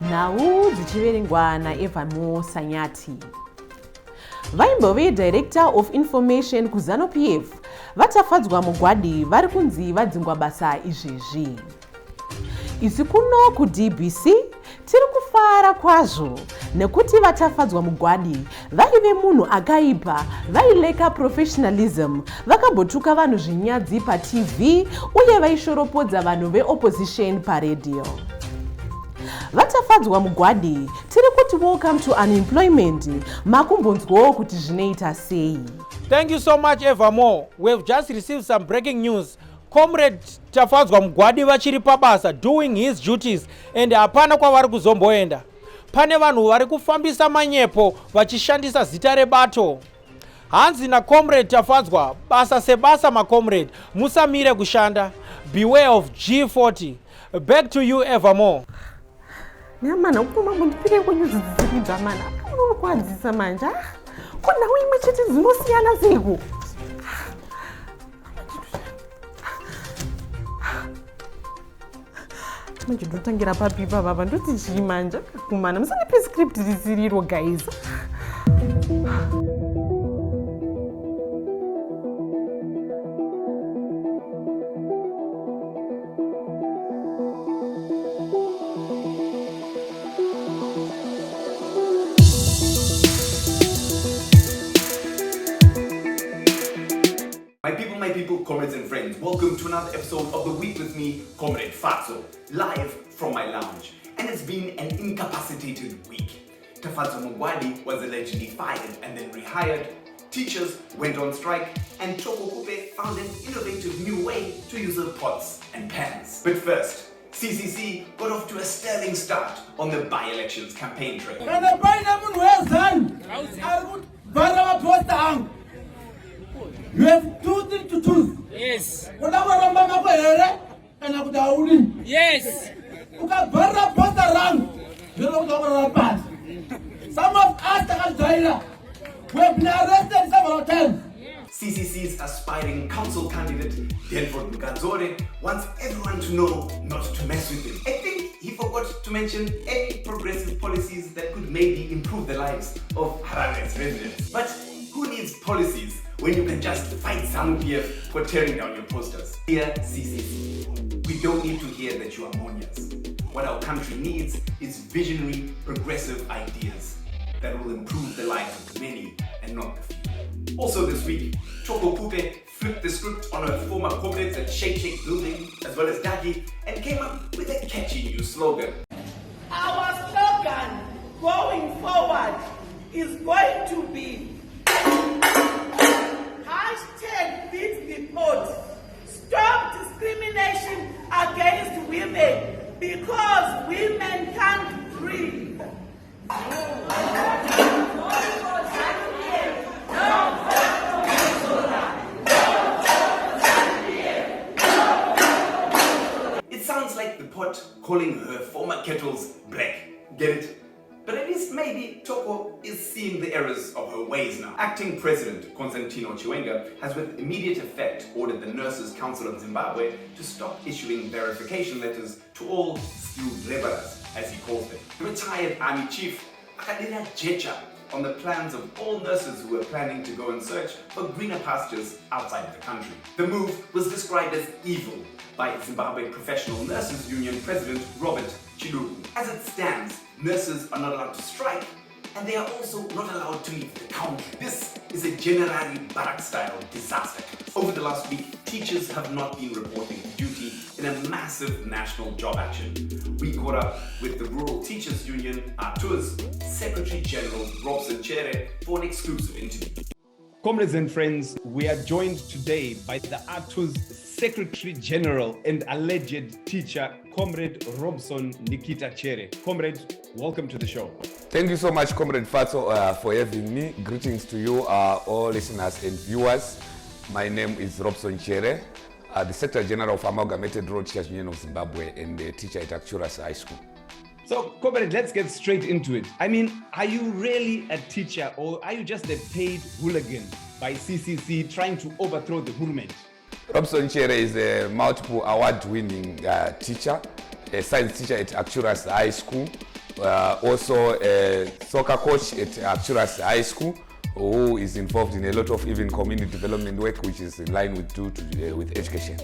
nhau dzichiverengwa naEvamo Sanyati. Vaimbove Director of Information kuZANU-PF vaTafadzwa Mugwadi vari kunzi vadzingwa basa izvezvi. Isi kuno kuDBC tiri kufara kwazvo nekuti vaTafadzwa Mugwadi vaive munhu akaipa, vaileka professionalism, vakambotuka vanhu zvinyadzi paTV uye vaishoropodza vanhu veopposition paradio. VaTafadzwa Mugwadi tiri kuti welcome to unemployment, makumbonzwawo kuti zvinoita sei. Thank you so much, Evamo. We've just received some breaking news. Comrade Tafadzwa Mugwadi vachiri pabasa doing his duties and hapana kwavari kuzomboenda. Pane vanhu vari kufambisa manyepo vachishandisa zita rebato. Hanzi na Comrade Tafadzwa, basa sebasa macomrade, musamire kushanda. Beware of G40. Back to you, Evamo. Nyamana ukuma mundipire kwenyuzi dzikuita mana. Unokwadzisa manja. Kuna uimwe chete dzinosiyana zego. Manje ndotangira papipa baba ndoti chimanja kumana musandipe script risiriro guys. My people, comrades and friends, welcome to another episode of The Week with me, Comrade Fatso, live from my lounge. And it's been an incapacitated week. Tafadzwa Mugwadi was allegedly fired and then rehired, teachers went on strike, and Thoko Khupe found an innovative new way to use her pots and pans. But first, CCC got off to a sterling start on the by-elections campaign trail. You have two things to choose. Yes. Yes. Some of us we have been arrested several times. CCC's aspiring council candidate, Delford Mugadzore, wants everyone to know not to mess with him. I think he forgot to mention any progressive policies that could maybe improve the lives of Harare's residents. But who needs policies when you can just fight ZANU-PF for tearing down your posters? Dear CCC, we don't need to hear that you are monias. What our country needs is visionary, progressive ideas that will improve the lives of the many and not the few. Also this week, Thoko Khupe flipped the script on her former comrades at Shake Shake Building, as well as Dagi, and came up with a catchy new slogan. Our slogan going forward is going to be #BeatThePot. Stop discrimination against women because women can't breathe. It sounds like the pot calling her former kettles black. Get it? But at least maybe Thoko is seeing the errors of her ways now. Acting President Constantino Chiwenga has with immediate effect ordered the Nurses Council of Zimbabwe to stop issuing verification letters to all skilled laborers, as he calls them. The retired army chief Akadina Jecha on the plans of all nurses who were planning to go and search for greener pastures outside of the country. The move was described as evil by Zimbabwe Professional Nurses Union President Robert Chiluku. As it stands, nurses are not allowed to strike, and they are also not allowed to leave the country. This is a Generali Barak-style disaster. Over the last week, teachers have not been reporting to duty in a massive national job action. We caught up with the Rural Teachers Union, ATU's Secretary General Robson Chere, for an exclusive interview. Comrades and friends, we are joined today by the ATU's Secretary General and alleged teacher, Comrade Robson Nikita Chere. Comrade, welcome to the show. Thank you so much, Comrade Fatso, for having me. Greetings to you, all listeners and viewers. My name is Robson Chere, the Secretary General of Amalgamated Rural Teachers Union of Zimbabwe and a teacher at Acturas High School. So, Comrade, let's get straight into it. I mean, are you really a teacher or are you just a paid hooligan by CCC trying to overthrow the government? Robson Chere is a multiple award-winning teacher, a science teacher at Acturas High School. also a soccer coach at Churras High School, who is involved in a lot of even community development work, which is in line with education.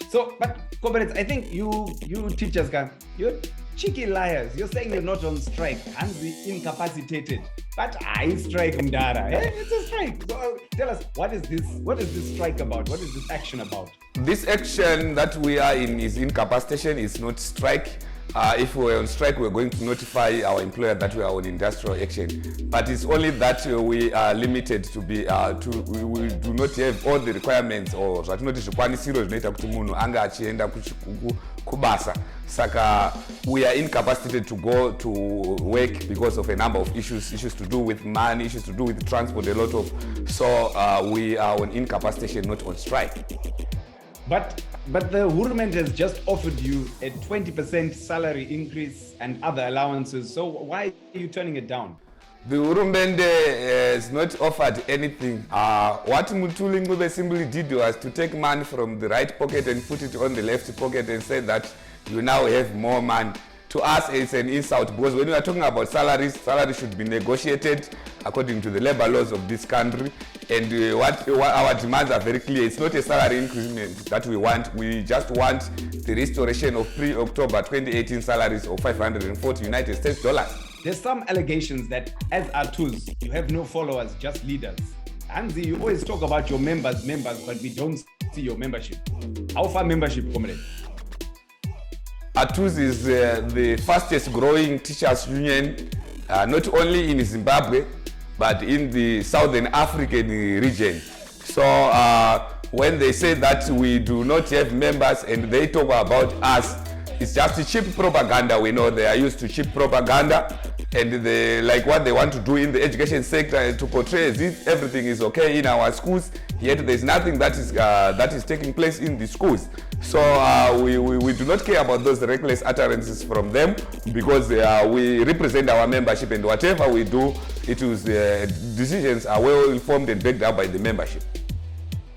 So, but comrades, I think you teachers, you're cheeky liars. You're saying you're not on strike and be incapacitated. But I strike Mdara. It's a strike. So tell us, what is this strike about? What is this action about? This action that we are in is incapacitation, it's not strike. If we were on strike, we're going to notify our employer that we are on industrial action. But it's only that we are limited to be, we do not have all the requirements or zvatinoti zvikwanisiro zvinoita kuti munhu anga achienda kubasa. Saka we are incapacitated to go to work because of a number of issues to do with money, issues to do with transport, a lot of. So we are on incapacitation, not on strike. But the government has just offered you a 20% salary increase and other allowances. So why are you turning it down? The Urumende has not offered anything. What Mutuli Ngube simply did was to take money from the right pocket and put it on the left pocket and say that you now have more money. To us, it's an insult because when we are talking about salaries should be negotiated according to the labor laws of this country. And what our demands are very clear. It's not a salary increment that we want. We just want the restoration of pre-October 2018 salaries of $540 United States dollars. There's some allegations that as Atus, you have no followers, just leaders. And you always talk about your members, but we don't see your membership. How far membership, comrade? Atus is the fastest growing teachers union, not only in Zimbabwe, but in the Southern African region. So when they say that we do not have members and they talk about us, it's just cheap propaganda. We know they are used to cheap propaganda, and they like what they want to do in the education sector to portray as if everything is okay in our schools, yet there's nothing that is taking place in the schools. So we do not care about those reckless utterances from them, because we represent our membership, and whatever we do, decisions are well informed and backed up by the membership.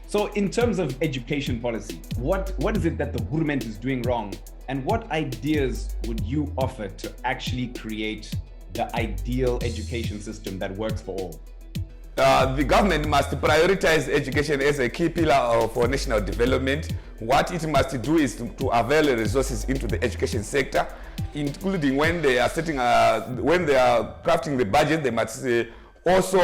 So in terms of education policy, what is it that the government is doing wrong? And what ideas would you offer to actually create the ideal education system that works for all? The government must prioritize education as a key pillar for national development. What it must do is to avail resources into the education sector, including when they are crafting the budget. They must also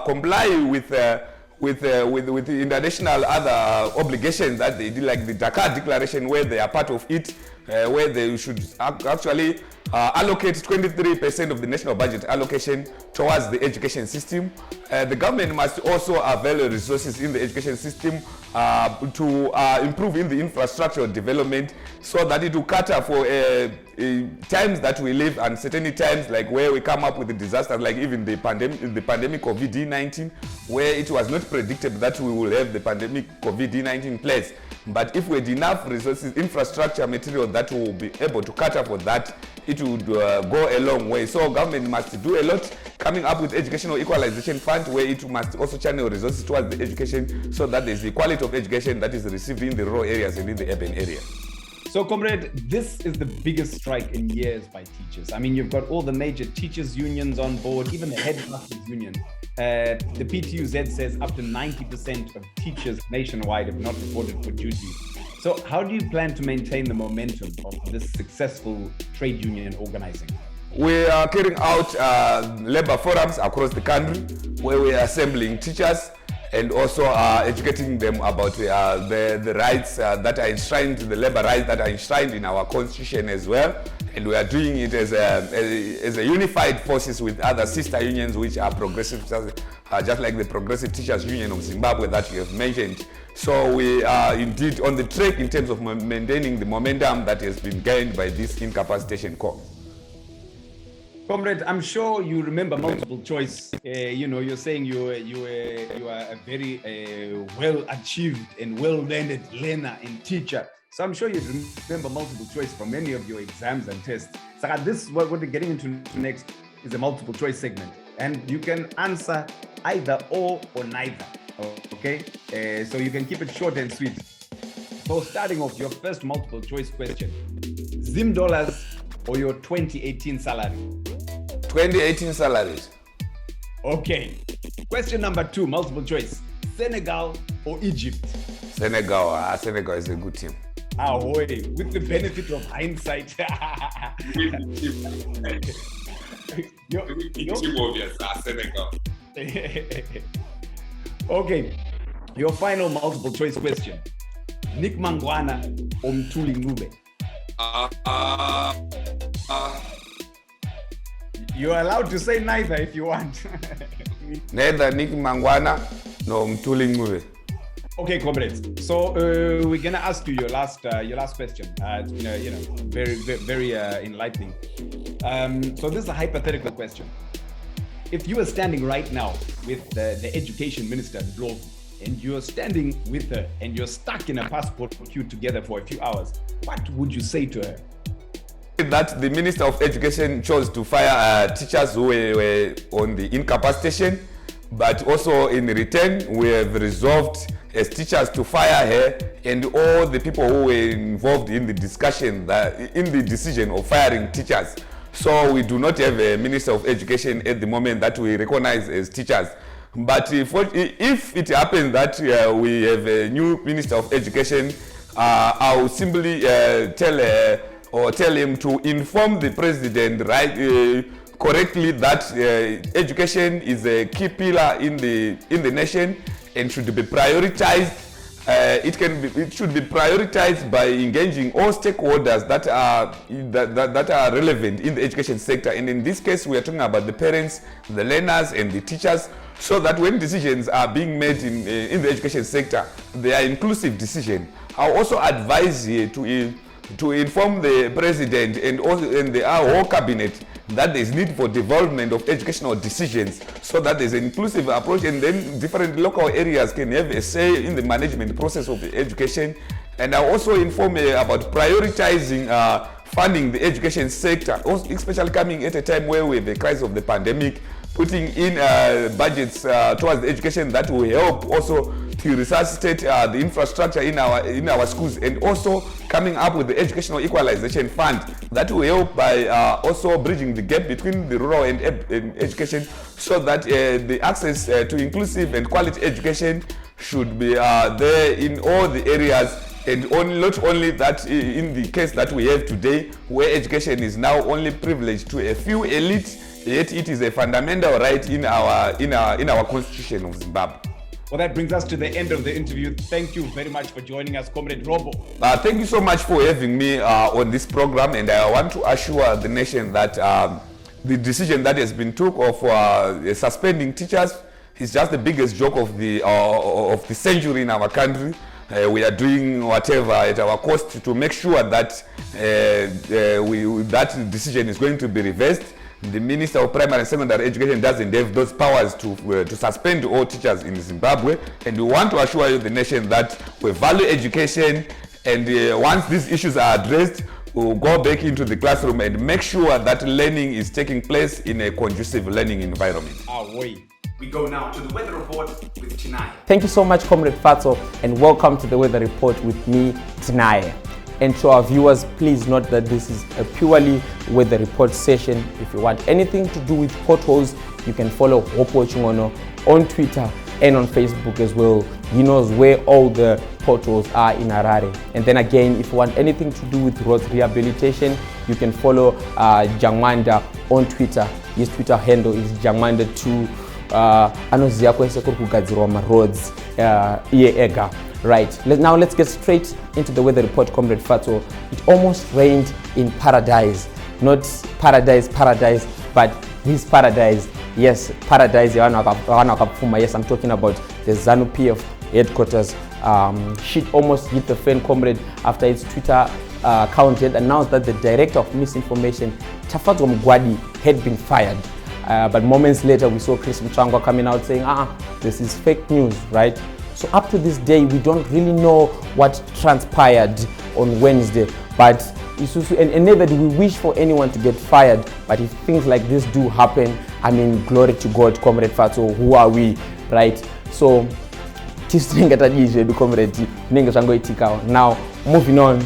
comply with the international other obligations that they do, like the Dakar Declaration, where they are part of it, where they should actually allocate 23% of the national budget allocation towards the education system. The government must also avail resources in the education system to improve in the infrastructural development, so that it will cater for times that we live, and certainly times like where we come up with the disasters, like even the pandemic COVID-19, where it was not predicted that we will have the pandemic COVID-19 place. But if we had enough resources, infrastructure, material that will be able to cater for that, it would go a long way. So government must do a lot, coming up with educational equalization fund, where it must also channel resources towards the education, so that there's the quality of education that is received in the rural areas and in the urban areas. So, comrade, this is the biggest strike in years by teachers. I mean, you've got all the major teachers' unions on board, even the headmasters' union. The PTUZ says up to 90% of teachers nationwide have not reported for duty. So how do you plan to maintain the momentum of this successful trade union organizing? We are carrying out labor forums across the country, where we are assembling teachers and also educating them about the rights that are enshrined, the labor rights that are enshrined in our constitution as well. And we are doing it as a unified forces with other sister unions, which are progressive, just like the Progressive Teachers Union of Zimbabwe that you have mentioned. So we are indeed on the track in terms of maintaining the momentum that has been gained by this incapacitation call. Comrade, I'm sure you remember multiple choice. You're saying you are a very well-achieved and well-learned learner and teacher. So I'm sure you remember multiple choice from many of your exams and tests. So this, what we're getting into next, is a multiple choice segment. And you can answer either or neither, okay? So you can keep it short and sweet. So starting off, your first multiple choice question. Zim dollars or your 2018 salary? 2018 salaries. Okay. Question number 2, multiple choice. Senegal or Egypt? Senegal. Senegal is a good team. Ahoy, with the benefit of hindsight. Senegal. Okay, your final multiple choice question. Nick Mangwana or Mthuli Ncube? You're allowed to say neither if you want. Neither Nick Mangwana nor Mthuli Ncube. Okay, comrades. So we're gonna ask you your last question. Very enlightening. So this is a hypothetical question. If you were standing right now with the education minister, Ndlovu, and you're standing with her and you're stuck in a passport queue together for a few hours, what would you say to her? That the Minister of Education chose to fire teachers who were on the incapacitation, but also in return we have resolved as teachers to fire her and all the people who were involved in the discussion, in the decision of firing teachers. So we do not have a Minister of Education at the moment that we recognize as teachers. But if it happens that we have a new Minister of Education, I will simply tell him to inform the President correctly that education is a key pillar in the nation and should be prioritized. It should be prioritized by engaging all stakeholders that are relevant in the education sector. And in this case, we are talking about the parents, the learners, and the teachers, so that when decisions are being made in the education sector, they are inclusive decisions. I also advise you to inform the President and our whole cabinet that there is need for development of educational decisions, so that there is an inclusive approach, and then different local areas can have a say in the management process of the education. And I also inform about prioritizing funding the education sector, especially coming at a time where we have the crisis of the pandemic, putting in budgets towards the education that will help also to resuscitate the infrastructure in our schools, and also coming up with the educational equalization fund that will help by also bridging the gap between the rural and education, so that the access to inclusive and quality education should be there in all the areas, and not only that in the case that we have today, where education is now only privileged to a few elites, yet it is a fundamental right in our constitution of Zimbabwe. Well, that brings us to the end of the interview. Thank you very much for joining us, Comrade Robo. Thank you so much for having me on this program, and I want to assure the nation that the decision that has been took of suspending teachers is just the biggest joke of the century in our country. We are doing whatever at our cost to make sure that that decision is going to be reversed. The Minister of Primary and Secondary Education doesn't have those powers to suspend all teachers in Zimbabwe, and we want to assure you, the nation, that we value education, and once these issues are addressed, we'll go back into the classroom and make sure that learning is taking place in a conducive learning environment. We go now to the weather report with Tinai. Thank you so much, Comrade Fatso, and welcome to the weather report with me, Tinai. And to our viewers, please note that this is a purely weather report session. If you want anything to do with potholes, you can follow Hopo Chingono on Twitter and on Facebook as well. He knows where all the potholes are in Harare. And then again, if you want anything to do with road rehabilitation, you can follow Jangwanda on Twitter. His Twitter handle is Jangwanda2. Anoziya kwese kuri kugadzirwa maroads ega. Right, now let's get straight into the weather report, Comrade Fatso. It almost rained in paradise. Not paradise, but this paradise. Yes, paradise. Yes, I'm talking about the ZANU-PF headquarters. Shit almost hit the fan, Comrade, after its Twitter account had announced that the director of misinformation, Tafadzwa Mugwadi, had been fired. But moments later, we saw Chris Mchangwa coming out saying, this is fake news, right? So up to this day, we don't really know what transpired on Wednesday, but and neither do we wish for anyone to get fired. But if things like this do happen, I mean, glory to God, Comrade Fatso, who are we, right? So, now, moving on,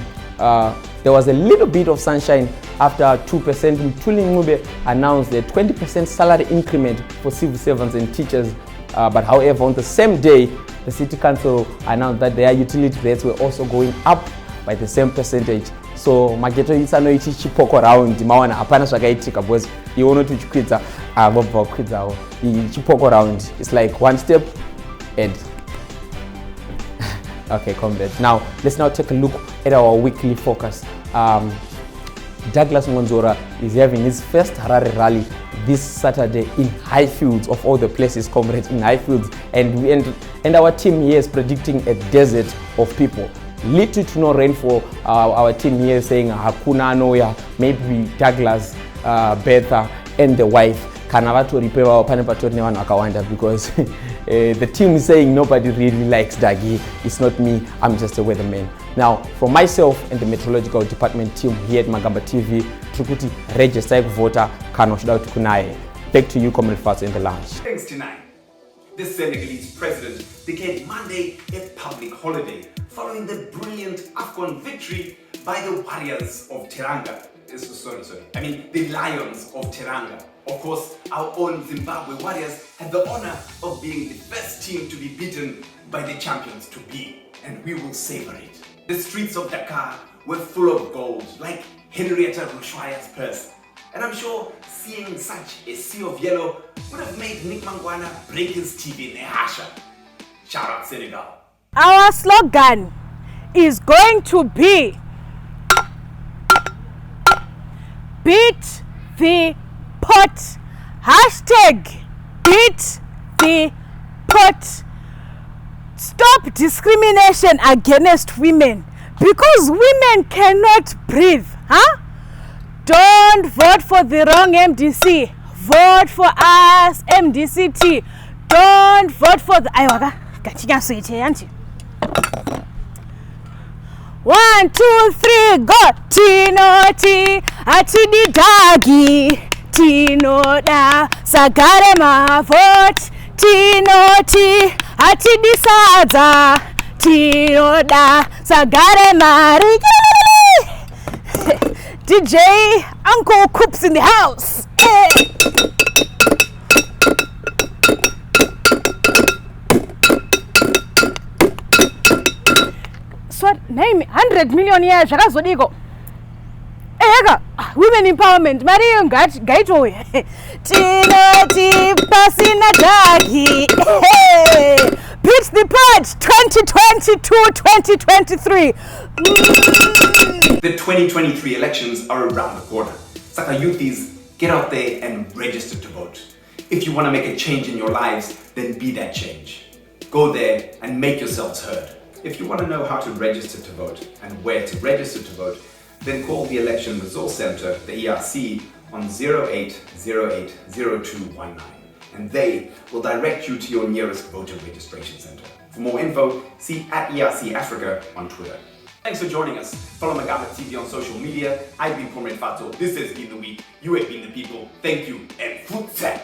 there was a little bit of sunshine after 2%. Mthuli Ncube announced a 20% salary increment for civil servants and teachers. But however, on the same day, the City Council announced that their utility rates were also going up by the same percentage. So mageto isano ichi chipoko round mawana hapana zvakaitika because you want to chikwidza vobva kukwidzawo chipoko round. It's like one step and okay, comrade. Now let's now take a look at our weekly focus. Douglas Monzora is having his first Harare rally this Saturday in Highfields, of all the places, comrades, in Highfields, and our team here is predicting a desert of people. Little to no rainfall. Our team here is saying hakuna noya, maybe Douglas, Betha, and the wife. Kanavato ripewa pane patori nevanhu vakawanda because the team is saying nobody really likes Dagi. It's not me, I'm just a weatherman. Now, for myself and the meteorological department team here at Magamba TV, Trukuti register voter Kano Shudauti Kunaye. Back to you, Comrade Fatso, in the lounge. Thanks tonight. The Senegalese president declared Monday a public holiday following the brilliant AFCON victory by the Warriors of Teranga. The Lions of Teranga. Of course, our own Zimbabwe Warriors had the honor of being the first team to be beaten by the champions to be, and we will savor it. The streets of Dakar were full of gold, like Henrietta Rushwaya's purse. And I'm sure seeing such a sea of yellow would have made Nick Mangwana break his TV in a hasha. Shout out Senegal. Our slogan is going to be Beat the pot. Hashtag Beat the pot. Stop discrimination against women because women cannot breathe. Don't vote for the wrong MDC. Vote for us, MDC-T. Don't vote for the... 1, 2, 3, go! Tino T, Atidi Dagi. Tino da, Sagare ma vote. Tino T, Atidi Sada. Tino da, Sagare ma. DJ Uncle Coops in the house. Swat name 100 million years zvakazodiko. Women empowerment Mario Gaito. Tinoti pasina dagi. Beat the pot 2022-2023. The 2023 elections are around the corner. Saka youthies, get out there and register to vote. If you want to make a change in your lives, then be that change. Go there and make yourselves heard. If you want to know how to register to vote and where to register to vote, then call the Election Resource Center, the ERC, on 08080219, and they will direct you to your nearest voter registration center. For more info, see at ERC Africa on Twitter. Thanks for joining us. Follow Magamba TV on social media. I've been Comrade Fatso. This has been the week. You have been the people. Thank you and Futsek.